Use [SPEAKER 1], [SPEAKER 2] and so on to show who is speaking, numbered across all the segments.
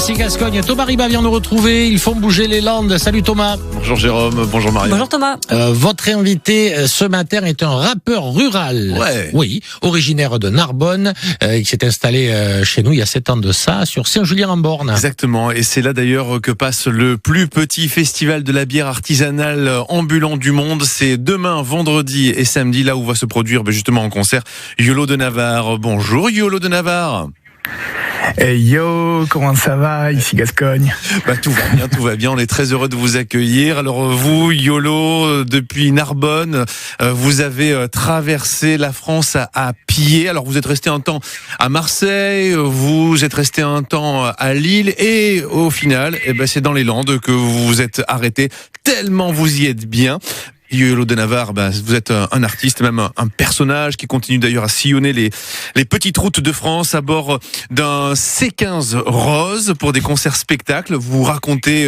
[SPEAKER 1] ici Gascogne. Thomas Riba vient nous retrouver. Ils font bouger les Landes. Salut Thomas.
[SPEAKER 2] Bonjour Jérôme, bonjour Marion.
[SPEAKER 3] Bonjour Thomas.
[SPEAKER 1] Votre invité ce matin est un rappeur rural.
[SPEAKER 2] Ouais.
[SPEAKER 1] Oui, originaire de Narbonne, qui s'est installé chez nous il y a 7 ans de ça, sur Saint-Julien-en-Born.
[SPEAKER 2] Exactement, et c'est là d'ailleurs que passe le plus petit festival de la bière artisanale ambulant du monde. C'est demain, vendredi et samedi, là où va se produire justement en concert Yolo de Navarre. Bonjour Yolo de Navarre.
[SPEAKER 4] Hey yo, comment ça va ici Gascogne?
[SPEAKER 2] Tout va bien, on est très heureux de vous accueillir. Alors vous, Yolo, depuis Narbonne, vous avez traversé la France à pied. Alors vous êtes resté un temps à Marseille, vous êtes resté un temps à Lille et au final, c'est dans les Landes que vous vous êtes arrêté tellement vous y êtes bien. Yolo de Navarre, vous êtes un artiste, même un personnage qui continue d'ailleurs à sillonner les petites routes de France à bord d'un C15 rose pour des concerts spectacles. Vous racontez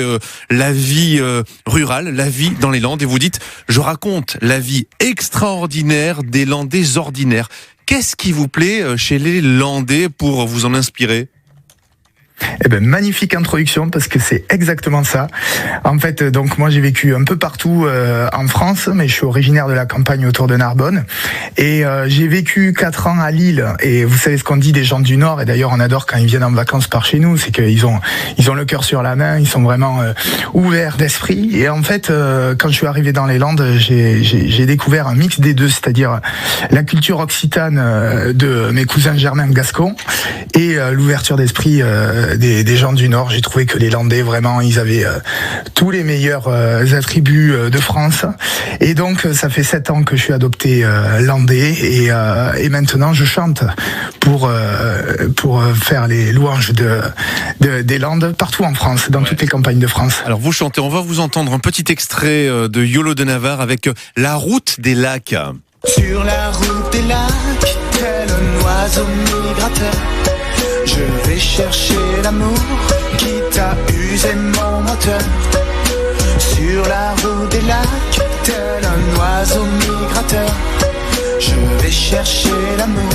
[SPEAKER 2] la vie rurale, la vie dans les Landes et vous dites « Je raconte la vie extraordinaire des Landais ordinaires ». Qu'est-ce qui vous plaît chez les Landais pour vous en inspirer ?
[SPEAKER 4] Magnifique introduction parce que c'est exactement ça. En fait, donc moi j'ai vécu un peu partout en France, mais je suis originaire de la campagne autour de Narbonne et j'ai vécu 4 ans à Lille. Et vous savez ce qu'on dit des gens du Nord, et d'ailleurs on adore quand ils viennent en vacances par chez nous, c'est qu'ils ont le cœur sur la main, ils sont vraiment ouverts d'esprit. Et en fait, quand je suis arrivé dans les Landes, j'ai découvert un mix des deux, c'est-à-dire la culture occitane de mes cousins germains gascons et l'ouverture d'esprit des gens du Nord. J'ai trouvé que les Landais, vraiment, ils avaient tous les meilleurs attributs de France. Et donc, ça fait 7 ans que je suis adopté Landais et maintenant, je chante pour faire les louanges des Landes partout en France, dans toutes les campagnes de France.
[SPEAKER 2] Alors, vous chantez, on va vous entendre un petit extrait de Yolo de Navarre avec La route des lacs.
[SPEAKER 5] Sur la route des lacs, tel un oiseau migrateur, je vais chercher l'amour qui t'a usé mon moteur. Sur la route des lacs, tel un oiseau migrateur, je vais chercher l'amour.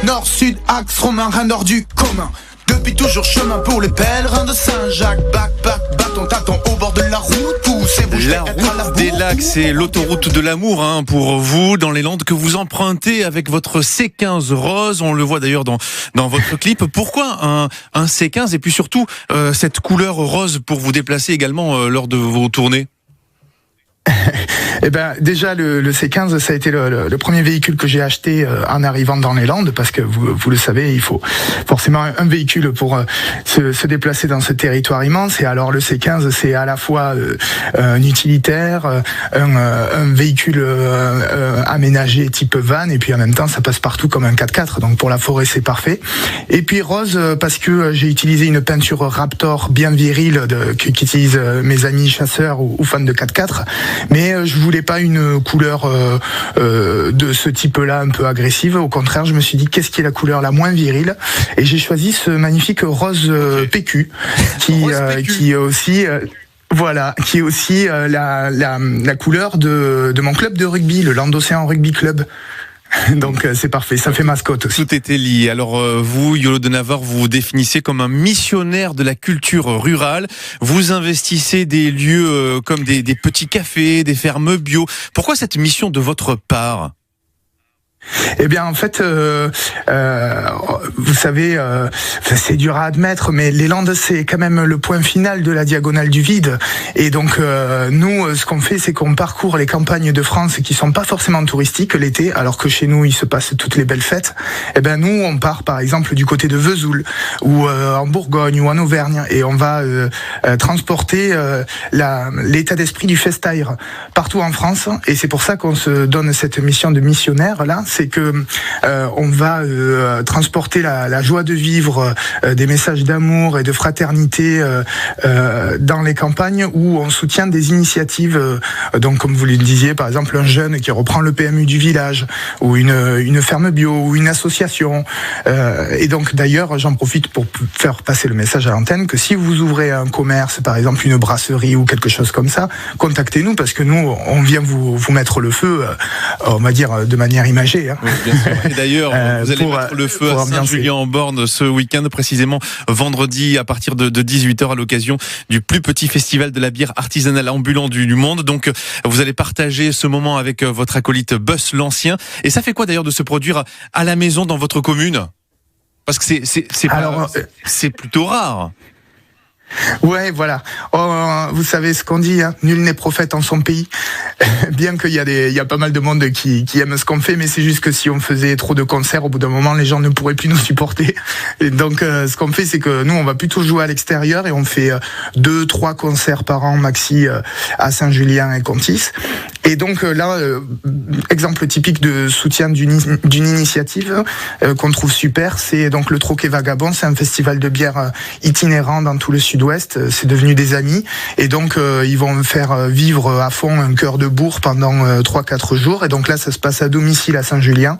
[SPEAKER 5] Nord, sud, axe romain, rien d'hors du commun. Depuis toujours chemin pour les pèlerins de Saint-Jacques. Backpack, bâton, tâton au bord de la route. Pousser, bouger,
[SPEAKER 2] la route des lacs, c'est l'autoroute de l'amour pour vous dans les Landes que vous empruntez avec votre C15 rose. On le voit d'ailleurs dans votre clip. Pourquoi un C15 et puis surtout cette couleur rose pour vous déplacer également lors de vos tournées?
[SPEAKER 4] Déjà le C15, ça a été le premier véhicule que j'ai acheté en arrivant dans les Landes, parce que vous le savez, il faut forcément un véhicule pour se déplacer dans ce territoire immense. Et alors le C15, c'est à la fois un utilitaire, un véhicule aménagé type van, et puis en même temps ça passe partout comme un 4x4, donc pour la forêt c'est parfait. Et puis rose parce que j'ai utilisé une peinture Raptor bien virile qu'utilisent mes amis chasseurs ou fans de 4x4, mais je voulais pas une couleur de ce type-là un peu agressive. Au contraire, je me suis dit qu'est-ce qui est la couleur la moins virile, et j'ai choisi ce magnifique rose PQ qui est aussi qui est aussi la couleur de mon club de rugby, le Land Océan Rugby Club. Donc c'est parfait, ça fait mascotte aussi.
[SPEAKER 2] Tout était lié. Alors vous, Yolo de Navarre, vous vous définissez comme un missionnaire de la culture rurale. Vous investissez des lieux comme des petits cafés, des fermes bio. Pourquoi cette mission de votre part ?
[SPEAKER 4] En fait, vous savez, c'est dur à admettre, mais les Landes, c'est quand même le point final de la diagonale du vide. Et donc, nous, ce qu'on fait, c'est qu'on parcourt les campagnes de France qui sont pas forcément touristiques l'été, alors que chez nous, il se passe toutes les belles fêtes. Nous, on part, par exemple, du côté de Vesoul, ou en Bourgogne, ou en Auvergne, et on va transporter l'état d'esprit du festaire partout en France. Et c'est pour ça qu'on se donne cette mission de missionnaire, là. C'est que on va transporter la joie de vivre, des messages d'amour et de fraternité dans les campagnes où on soutient des initiatives. Donc, comme vous le disiez, par exemple, un jeune qui reprend le PMU du village, ou une ferme bio, ou une association. Et donc, d'ailleurs, j'en profite pour faire passer le message à l'antenne que si vous ouvrez un commerce, par exemple une brasserie ou quelque chose comme ça, contactez-nous, parce que nous, on vient vous mettre le feu, on va dire de manière imagée, supporter. Hein.
[SPEAKER 2] Oui, bien sûr. Et d'ailleurs, vous allez mettre le feu à Saint-Julien-en-Born ce week-end, précisément vendredi à partir de 18h à l'occasion du plus petit festival de la bière artisanale ambulant du monde. Donc, vous allez partager ce moment avec votre acolyte Buss l'Ancien. Et ça fait quoi d'ailleurs de se produire à la maison dans votre commune ? Parce que c'est plutôt rare.
[SPEAKER 4] Ouais, voilà. Vous savez ce qu'on dit, hein, nul n'est prophète en son pays. Bien qu'il y a pas mal de monde qui aime ce qu'on fait, mais c'est juste que si on faisait trop de concerts, au bout d'un moment, les gens ne pourraient plus nous supporter. Et donc, ce qu'on fait, c'est que nous, on va plutôt jouer à l'extérieur et on fait 2-3 concerts par an maxi à Saint-Julien et Contis. Et donc là, exemple typique de soutien d'une initiative qu'on trouve super, c'est donc le Troquet Vagabond. C'est un festival de bière itinérant dans tout le sud-ouest. C'est devenu des amis. Et donc, ils vont faire vivre à fond un cœur de bourg pendant 3-4 jours. Et donc là, ça se passe à domicile à Saint-Julien,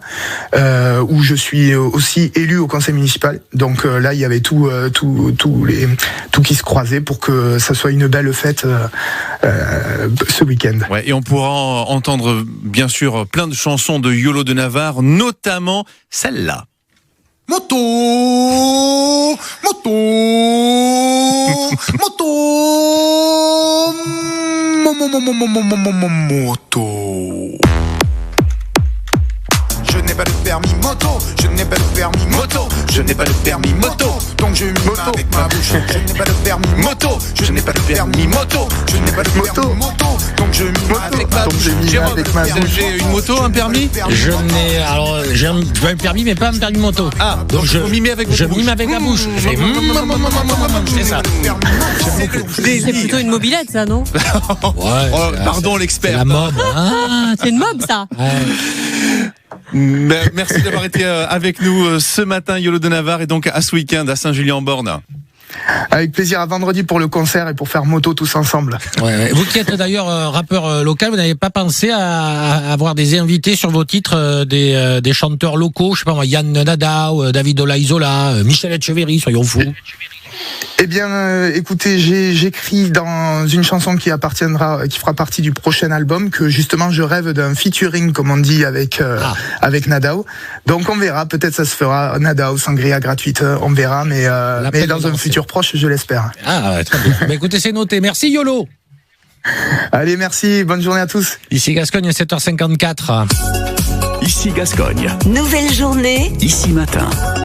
[SPEAKER 4] où je suis aussi élu au conseil municipal. Donc là, il y avait tout qui se croisait pour que ça soit une belle fête ce week-end.
[SPEAKER 2] Ouais, et on pourra entendre bien sûr plein de chansons de Yolo de Navarre, notamment celle-là.
[SPEAKER 5] Moto, moto, moto, moto. Je n'ai pas de permis moto, je n'ai pas de permis moto, je n'ai pas de permis moto, donc je mime avec ma bouche. Je n'ai pas de permis moto, je n'ai pas de permis moto, je n'ai pas de permis moto, donc je mime avec ma bouche.
[SPEAKER 2] J'ai une moto, un permis ?
[SPEAKER 1] J'ai un permis, mais pas un permis moto.
[SPEAKER 2] Ah, donc je mime avec votre bouche.
[SPEAKER 1] Je mime avec la bouche. C'est ça.
[SPEAKER 3] C'est plutôt une mobilette, ça, non ?
[SPEAKER 1] Ouais.
[SPEAKER 2] Pardon, l'expert.
[SPEAKER 1] La mob. Ah,
[SPEAKER 3] c'est une mob, ça.
[SPEAKER 2] Merci d'avoir été avec nous ce matin, Yolo de Navarre, et donc à ce week-end à Saint-Julien-en-Born.
[SPEAKER 4] Avec plaisir, à vendredi pour le concert et pour faire moto tous ensemble.
[SPEAKER 1] Ouais. Vous qui êtes d'ailleurs rappeur local, vous n'avez pas pensé à avoir des invités sur vos titres, des chanteurs locaux, je sais pas moi, Yann Nadao, David Ola-Isola, Michel Etcheverry, soyons fous.
[SPEAKER 4] Eh bien, écoutez, j'écris dans une chanson qui fera partie du prochain album, que justement je rêve d'un featuring, comme on dit, avec Nadao. Donc on verra, peut-être ça se fera, Nadao, sangria gratuite, on verra, mais dans un futur proche, je l'espère.
[SPEAKER 1] Ah, ouais, très bien. Bah, écoutez, c'est noté. Merci Yolo.
[SPEAKER 4] Allez, merci, bonne journée à tous.
[SPEAKER 1] Ici Gascogne, 7h54.
[SPEAKER 6] Ici Gascogne.
[SPEAKER 7] Nouvelle journée.
[SPEAKER 6] Ici matin.